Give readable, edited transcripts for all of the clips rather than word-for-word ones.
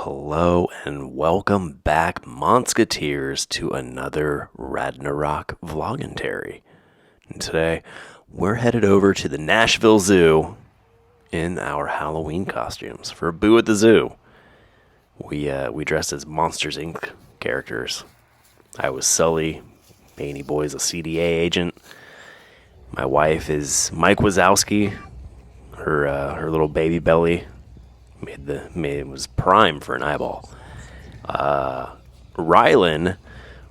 hello, and welcome back, Monsketeers, to another Ragnarok Vloggentary. And today, we're headed over to the Nashville Zoo in our Halloween costumes for Boo at the Zoo. We dressed as Monsters, Inc. characters. I was Sully. Beanie Boy's a CDA agent. My wife is Mike Wazowski. Her little baby belly it was prime for an eyeball. Rylan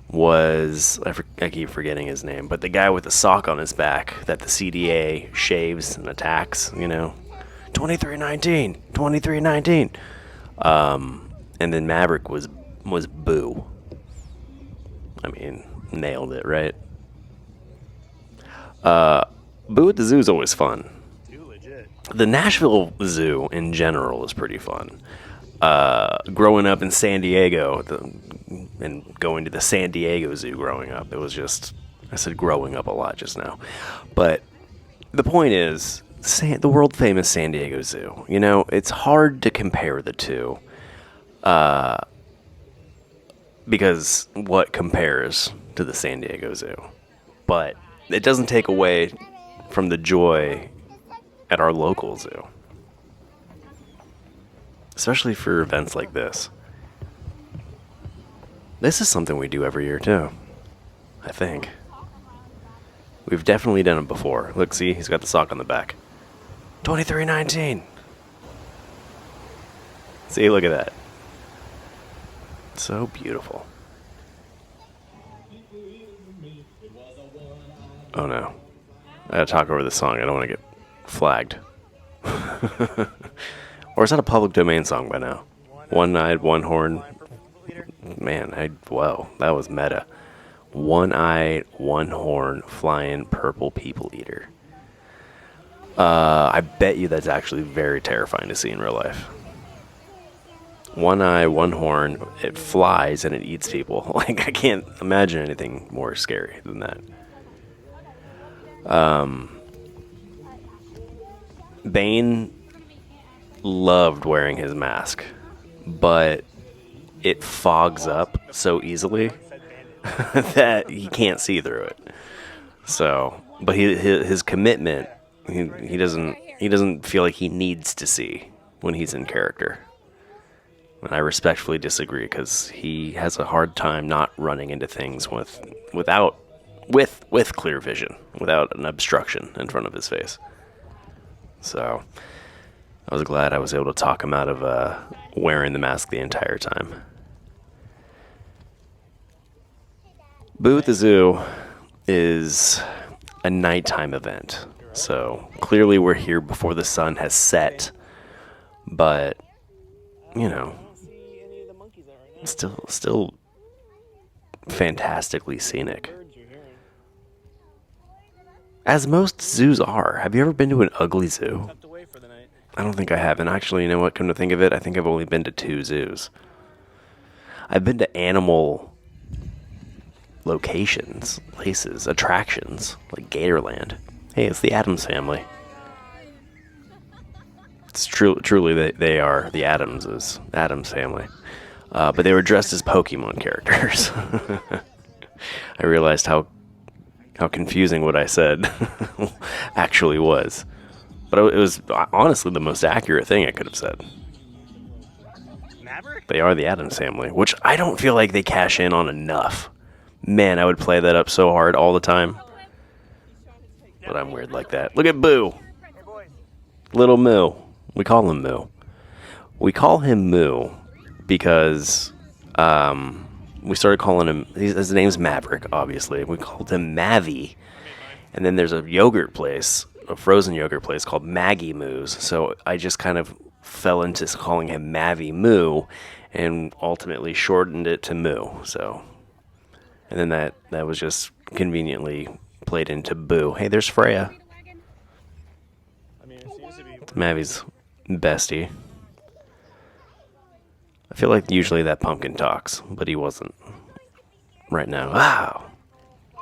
was, I keep forgetting his name, but the guy with the sock on his back that the CDA shaves and attacks, 2319, 2319. And then Maverick was Boo. I mean, nailed it, right? Boo at the Zoo is always fun. The Nashville Zoo in general is pretty fun. Growing up in San Diego and going to the San Diego Zoo growing up, it was just, I said growing up a lot just now. But the point is, the world famous San Diego Zoo, it's hard to compare the two. Because what compares to the San Diego Zoo? But it doesn't take away from the joy at our local zoo, especially for events like this. This is something we do every year too, I think. We've definitely done it before. Look, see, he's got the sock on the back. 2319. See, look at that. So beautiful. Oh no, I gotta talk over the song. I don't want to get flagged. Or is that a public domain song by now? One-eyed, one-horn. Man, wow, that was meta. One-eyed, one-horn, flying purple people eater. I bet you that's actually very terrifying to see in real life. One eye, one horn, it flies and it eats people. Like, I can't imagine anything more scary than that. Bane loved wearing his mask, but it fogs up so easily that he can't see through it. So, but his commitment, he doesn't feel like he needs to see when he's in character. And I respectfully disagree, because he has a hard time not running into things with clear vision, without an obstruction in front of his face. So I was glad I was able to talk him out of wearing the mask the entire time. Boo at the Zoo is a nighttime event, so clearly we're here before the sun has set, but still fantastically scenic. As most zoos are. Have you ever been to an ugly zoo? I don't think I have. And actually, you know what? Come to think of it, I think I've only been to 2 zoos. I've been to animal locations, places, attractions, like Gatorland. Hey, it's the Addams Family. It's truly they are the Addams Family. But they were dressed as Pokemon characters. I realized how confusing what I said actually was. But it was honestly the most accurate thing I could have said. Maverick? They are the Addams Family, which I don't feel like they cash in on enough. Man, I would play that up so hard all the time. But I'm weird like that. Look at Boo. Little Moo. We call him Moo. We call him Moo because we started calling him, his name's Maverick, obviously. We called him Mavi. And then there's a frozen yogurt place called Maggie Moo's. So I just kind of fell into calling him Mavi Moo and ultimately shortened it to Moo. So, and then that was just conveniently played into Boo. Hey, there's Freya. It's Mavi's bestie. I feel like usually that pumpkin talks, but he wasn't right now. Wow.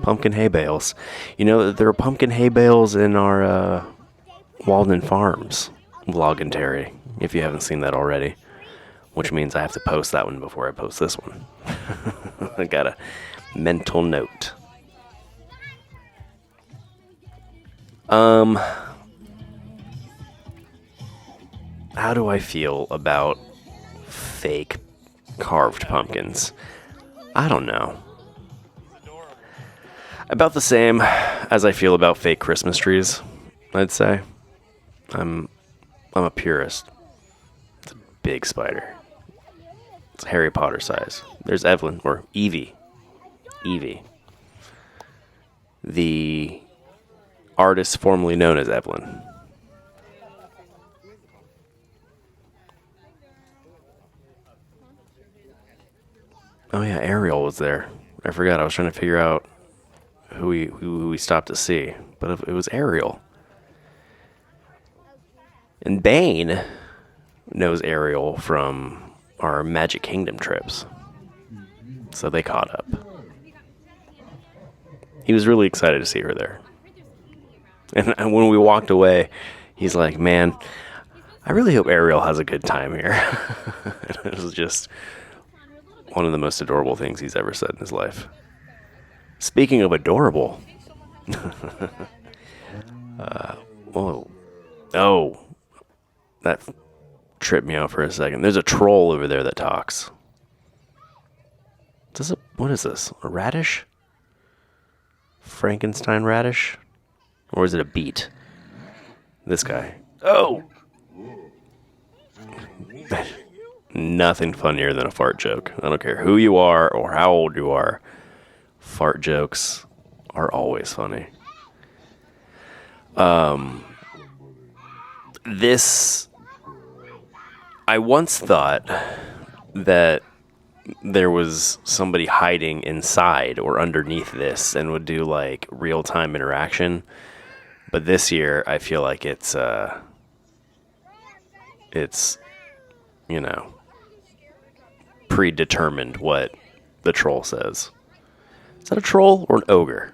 Pumpkin hay bales. There are pumpkin hay bales in our Walden Farms Vloggentary, if you haven't seen that already. which means I have to post that one before I post this one. I got a mental note. How do I feel about fake carved pumpkins? I don't know. About the same as I feel about fake Christmas trees, I'd say. I'm a purist. It's a big spider. It's Harry Potter size. There's Evelyn, or Evie. Evie. The artist formerly known as Evelyn. Oh yeah, Ariel was there. I forgot. I was trying to figure out who we stopped to see, but it was Ariel. And Bane knows Ariel from our Magic Kingdom trips, so they caught up. He was really excited to see her there. And when we walked away, he's like, "Man, I really hope Ariel has a good time here." It was just one of the most adorable things he's ever said in his life. Speaking of adorable, whoa, oh, that tripped me out for a second. There's a troll over there that talks. What is this? A radish? Frankenstein radish? Or is it a beet? This guy. Oh! Nothing funnier than a fart joke. I don't care who you are or how old you are. Fart jokes are always funny. I once thought that there was somebody hiding inside or underneath this and would do like real-time interaction. But this year, I feel like it's predetermined what the troll says. Is that a troll or an ogre?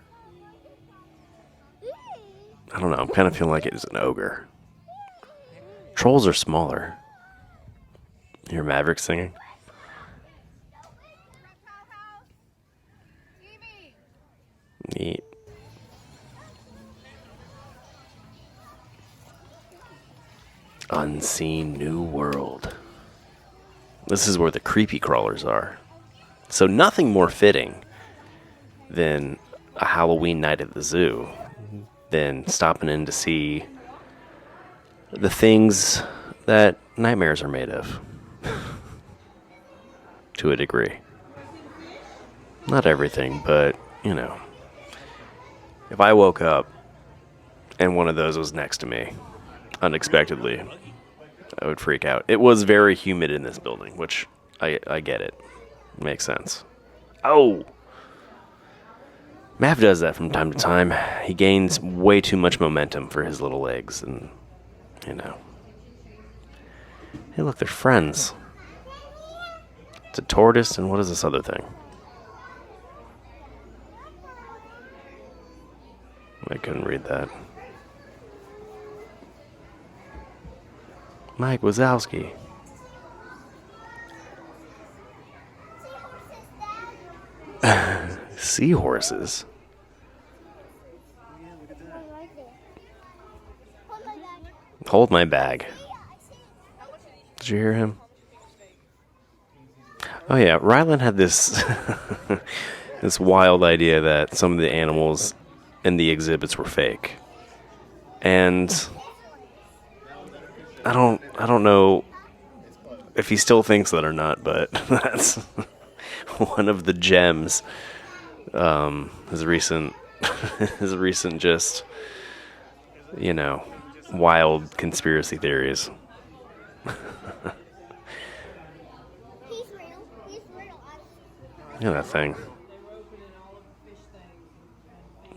I don't know. I'm kind of feeling like it is an ogre. Trolls are smaller. You hear Maverick singing? Neat. Unseen New World. This is where the creepy crawlers are. So nothing more fitting than a Halloween night at the zoo than stopping in to see the things that nightmares are made of. To a degree. Not everything, but, if I woke up and one of those was next to me, unexpectedly, I would freak out. It was very humid in this building, which I get it. Makes sense. Oh! Mav does that from time to time. He gains way too much momentum for his little legs, and, Hey, look, they're friends. It's a tortoise, and what is this other thing? I couldn't read that. Mike Wazowski. Seahorses. Hold my bag. Did you hear him? Oh yeah, Rylan had this this wild idea that some of the animals in the exhibits were fake. And I don't know if he still thinks that or not, but that's one of the gems. His recent just, wild conspiracy theories. Look at that thing.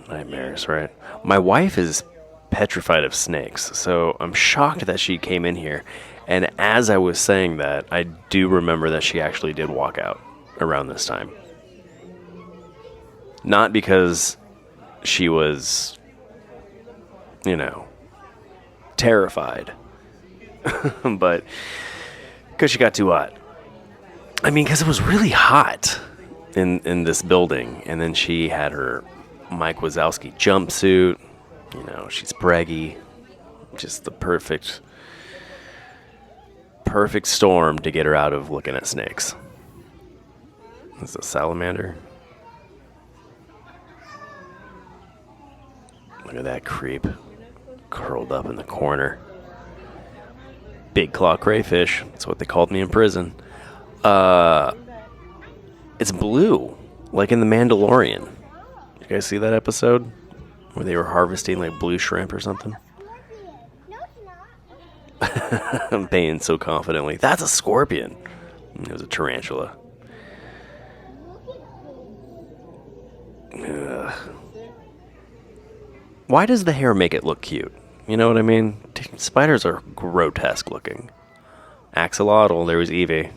Nightmares, right? My wife is petrified of snakes, so I'm shocked that she came in here. And as I was saying that, I do remember that she actually did walk out around this time. Not because she was, terrified, but because she got too hot. I mean, because it was really hot in this building, and then she had her Mike Wazowski jumpsuit. You know, she's braggy, just the perfect storm to get her out of looking at snakes. This is a salamander. Look at that creep, curled up in the corner. Big claw crayfish. That's what they called me in prison. It's blue, like in The Mandalorian. You guys see that episode where they were harvesting like blue shrimp or something? I'm paying so confidently. That's a scorpion. It was a tarantula. Ugh. Why does the hair make it look cute? You know what I mean? Spiders are grotesque looking. Axolotl, there was Evie.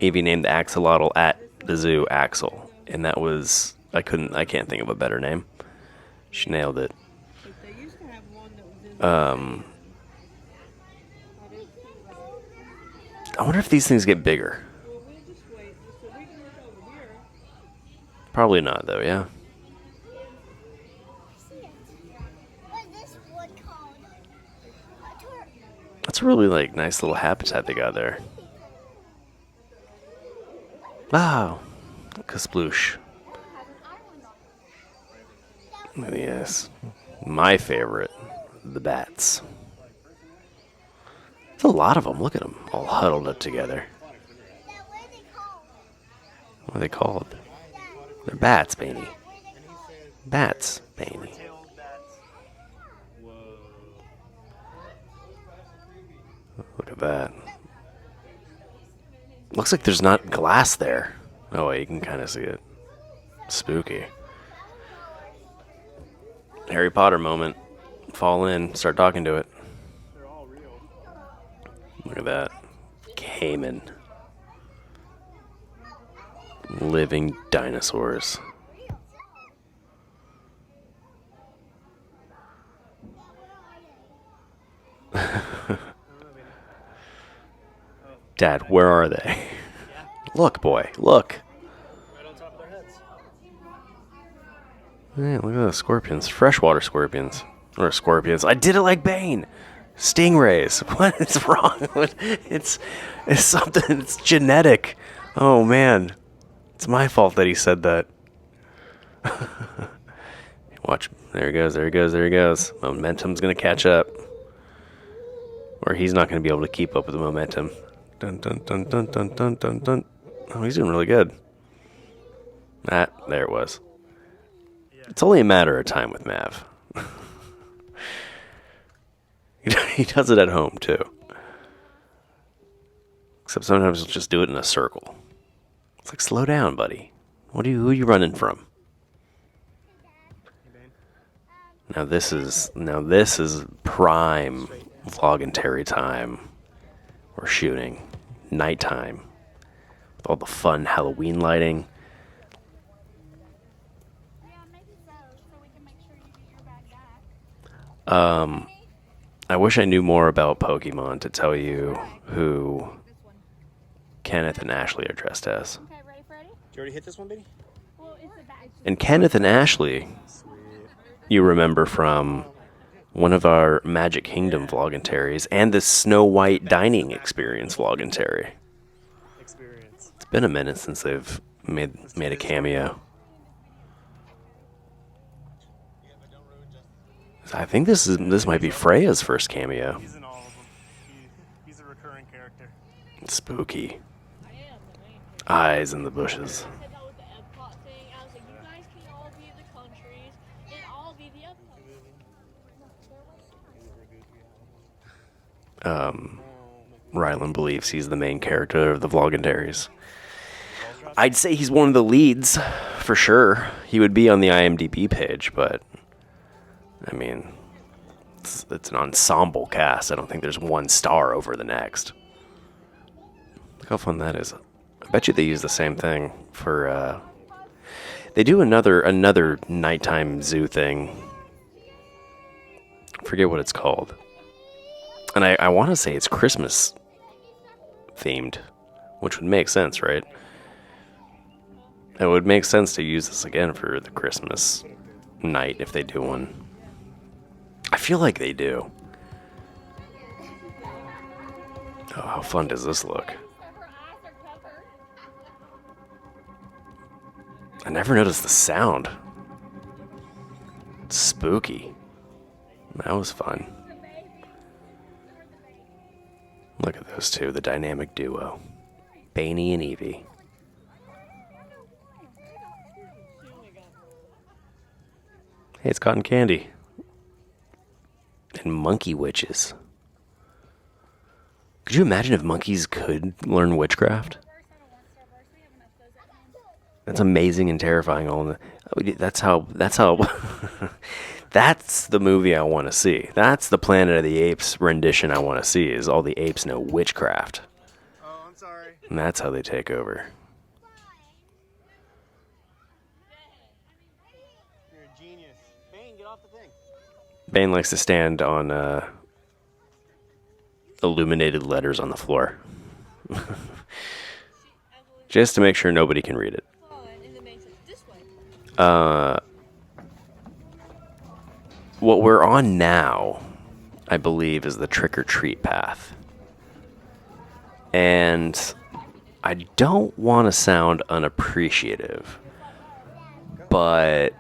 Evie named the axolotl at the zoo Axel. And that was, I can't think of a better name. She nailed it. I wonder if these things get bigger. Probably not, though, yeah. That's a really, like, nice little habitat they got there. Wow. Kasploosh. Yes. My favorite. The bats. There's a lot of them. Look at them. All huddled up together. What are they called? They're bats, Baney. Bats, Baney. Look at that. Looks like there's not glass there. Oh, wait, you can kind of see it. Spooky. Harry Potter moment. Fall in, start talking to it. Look at that. Cayman. Living dinosaurs. Dad, where are they? Look, boy, look. Right on top of their heads. Yeah, look at those scorpions. Freshwater scorpions. Or scorpions. I did it like Bane. Stingrays. What is wrong? It's something. It's genetic. Oh, man. It's my fault that he said that. Watch. There he goes. There he goes. There he goes. Momentum's going to catch up. Or he's not going to be able to keep up with the momentum. Dun, dun, dun, dun, dun, dun, dun, dun. Oh, he's doing really good. There it was. It's only a matter of time with Mav. He does it at home, too. Except sometimes he'll just do it in a circle. It's like, slow down, buddy. Who are you running from? Now this is prime Vloggentary time. We're shooting nighttime with all the fun Halloween lighting. I wish I knew more about Pokemon to tell you who Kenneth and Ashley are dressed as. Okay, ready, Freddy? Did you already hit this one, baby? Well, it's a bag. And Kenneth and Ashley, you remember from one of our Magic Kingdom Vloggentaries and the Snow White Dining Experience Vloggentary. It's been a minute since they've made a cameo. I think this might be Freya's first cameo. He's in all of them. He's a recurring character. Spooky. Eyes in the bushes. Rylan believes he's the main character of the Vloggentaries. I'd say he's one of the leads, for sure. He would be on the IMDb page, but I mean, it's an ensemble cast. I don't think there's one star over the next. Look how fun that is. I bet you they use the same thing for, they do another nighttime zoo thing. I forget what it's called. And I want to say it's Christmas themed. which would make sense, right? It would make sense to use this again for the Christmas night if they do one. I feel like they do. Oh, how fun does this look? I never noticed the sound. It's spooky. That was fun. Look at those two, the dynamic duo. Baney and Evie. Hey, it's cotton candy. And monkey witches. Could you imagine if monkeys could learn witchcraft? That's amazing and terrifying. That's how that's the movie I want to see. That's the Planet of the Apes rendition I want to see, is all the apes know witchcraft. Oh, I'm sorry. And that's how they take over. You're a genius. Bane, get off the thing. Bane likes to stand on illuminated letters on the floor. Just to make sure nobody can read it. What we're on now, I believe, is the trick-or-treat path. And I don't want to sound unappreciative, but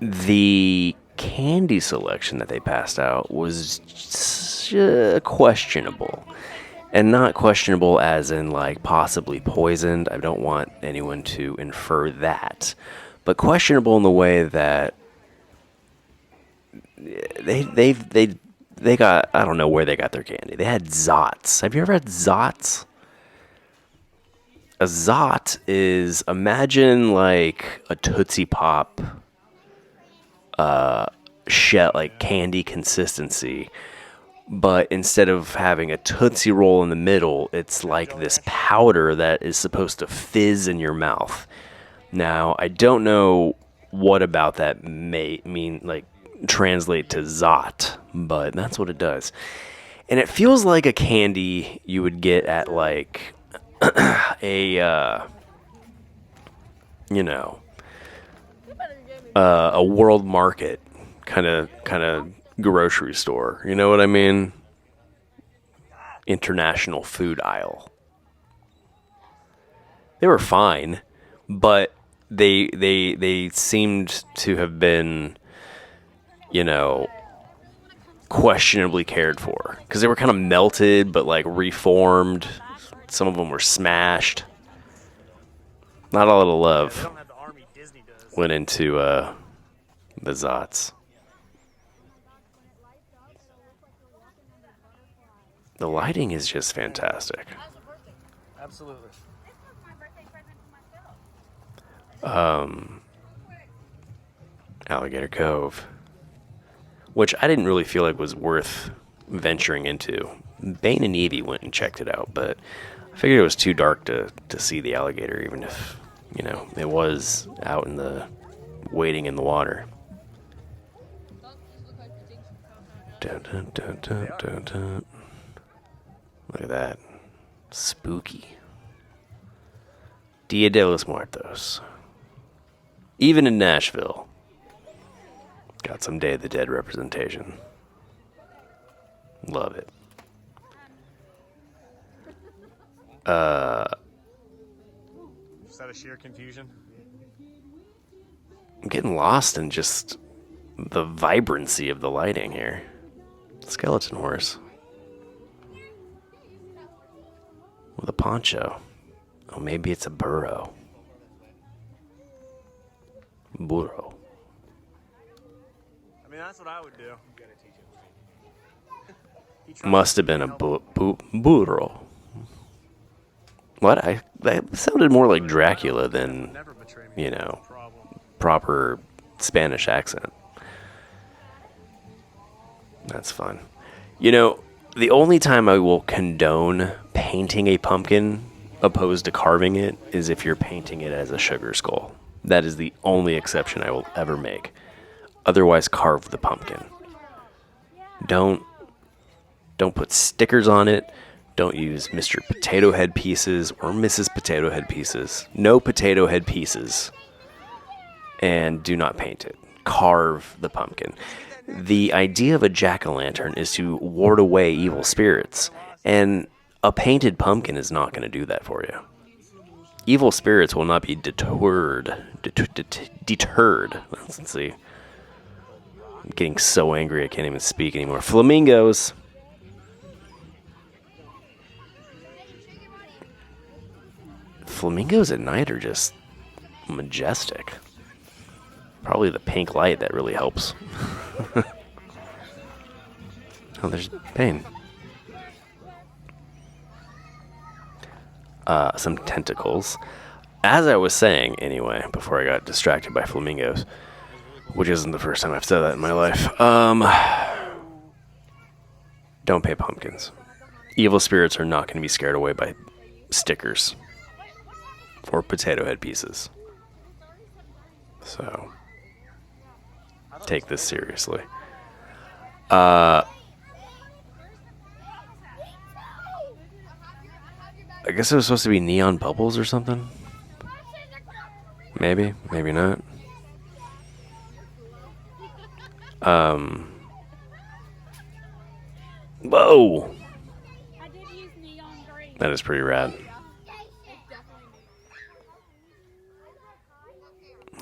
the candy selection that they passed out was questionable. And not questionable as in, like, possibly poisoned. I don't want anyone to infer that. But questionable in the way that they got, I don't know where they got their candy. They had Zots. Have you ever had Zots? A Zot is, imagine like a Tootsie Pop shell, like candy consistency. But instead of having a Tootsie Roll in the middle, it's like this powder that is supposed to fizz in your mouth. Now, I don't know what about that may mean, like, translate to Zot, but that's what it does. And it feels like a candy you would get at, like, a world market kind of grocery store. You know what I mean? International food aisle. They were fine, but they seemed to have been, questionably cared for, because they were kind of melted but like reformed. Some of them were smashed. Not a lot of love went into the Zots. The lighting is just fantastic. Absolutely. Alligator Cove, which I didn't really feel like was worth venturing into. Bane and Evie went and checked it out, but I figured it was too dark to see the alligator, even if, it was out in the, waiting in the water. Dun, dun, dun, dun, dun, dun. Look at that. Spooky. Dia de los Muertos. Even in Nashville. Got some Day of the Dead representation. Love it. Is that a sheer confusion? I'm getting lost in just the vibrancy of the lighting here. Skeleton horse. With a poncho. Oh, maybe it's a burro. Burro. I mean, that's what I would do. Must have been a burro. What? That sounded more like Dracula than, proper Spanish accent. That's fun. The only time I will condone painting a pumpkin opposed to carving it is if you're painting it as a sugar skull. That is the only exception I will ever make. Otherwise, carve the pumpkin. Don't put stickers on it. Don't use Mr. Potato Head pieces or Mrs. Potato Head pieces. No potato head pieces. And do not paint it. Carve the pumpkin. The idea of a jack-o'-lantern is to ward away evil spirits. And a painted pumpkin is not going to do that for you. Evil spirits will not be deterred. Deterred. Let's see. I'm getting so angry I can't even speak anymore. Flamingos. Flamingos at night are just majestic. Probably the pink light that really helps. Oh, there's Bane. Some tentacles. As I was saying, anyway, before I got distracted by flamingos, which isn't the first time I've said that in my life, don't pay pumpkins. Evil spirits are not going to be scared away by stickers or potato head pieces. So, take this seriously. I guess it was supposed to be neon bubbles or something. Maybe, maybe not. Whoa! That is pretty rad.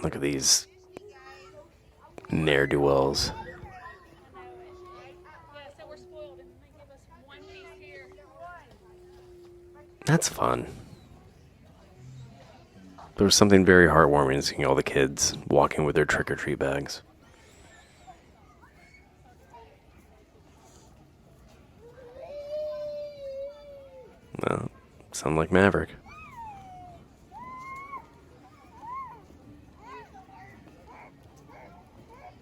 Look at these ne'er-do-wells. That's fun. There was something very heartwarming in seeing all the kids walking with their trick-or-treat bags. Well, sound like Maverick.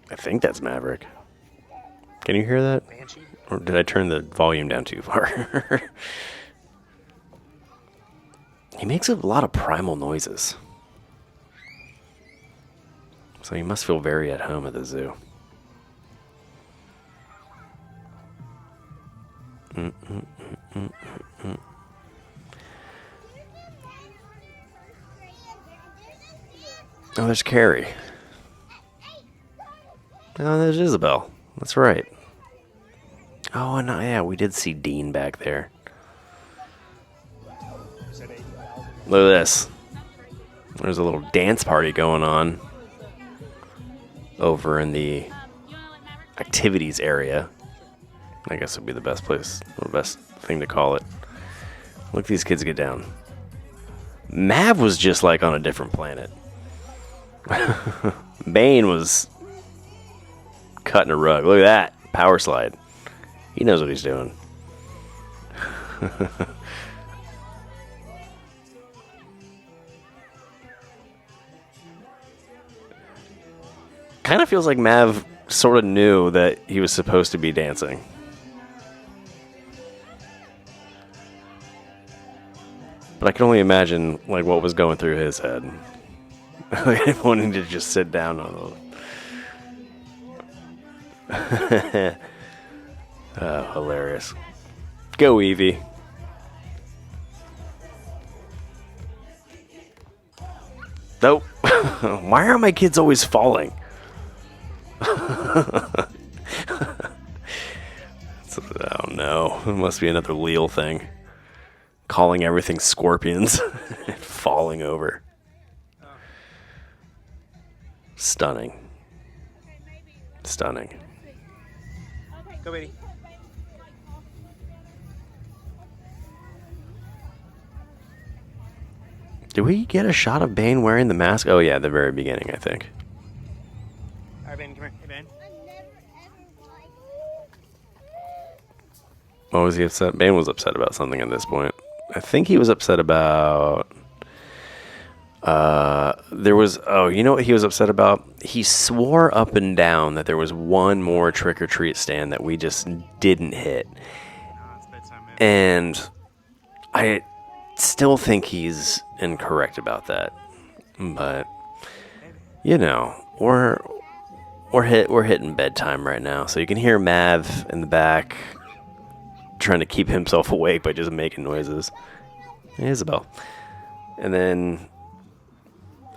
I think that's Maverick. Can you hear that? Banshee? Or did I turn the volume down too far? He makes a lot of primal noises. So he must feel very at home at the zoo. Oh, there's Carrie. Oh, there's Isabel. That's right. Oh, and yeah, we did see Dean back there. Look at this. There's a little dance party going on over in the activities area. I guess would be the best place, or the best thing to call it. Look at these kids get down. Mav was just like on a different planet. Bane was cutting a rug. Look at that. Power slide. He knows what he's doing. Kind of feels like Mav sort of knew that he was supposed to be dancing. But I can only imagine like what was going through his head. Wanting to just sit down on it. Oh, hilarious. Go, Evie. Nope. Why are my kids always falling? Oh no, it must be another Leal thing. Calling everything scorpions and falling over. Stunning. Stunning. Go, baby. Did we get a shot of Bane wearing the mask? Oh yeah, at the very beginning, I think. Alright, Ben, come here. Hey, Ben. What was he upset? Bane was upset about something at this point. I think he was upset about... you know what he was upset about? He swore up and down that there was one more trick-or-treat stand that we just didn't hit. It's bedtime, man. And I still think he's incorrect about that. But, you know, we're hitting bedtime right now. So you can hear Mav in the back trying to keep himself awake by just making noises. Hey, Isabel. And then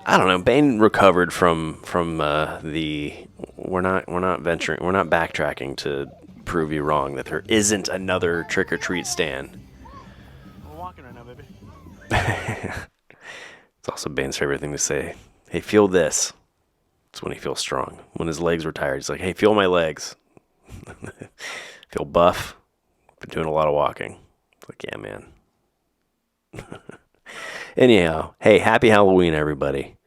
I don't know. Bane recovered from the we're not backtracking to prove you wrong that there isn't another trick or treat stand. We're walking right now, baby. It's also Bane's favorite thing to say. Hey, feel this. It's when he feels strong. When his legs were tired, he's like, hey, feel my legs. Feel buff. Been doing a lot of walking. It's like, yeah, man. Anyhow, hey, happy Halloween, everybody.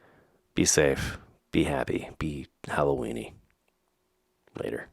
Be safe. Be happy. Be Halloweeny. Later.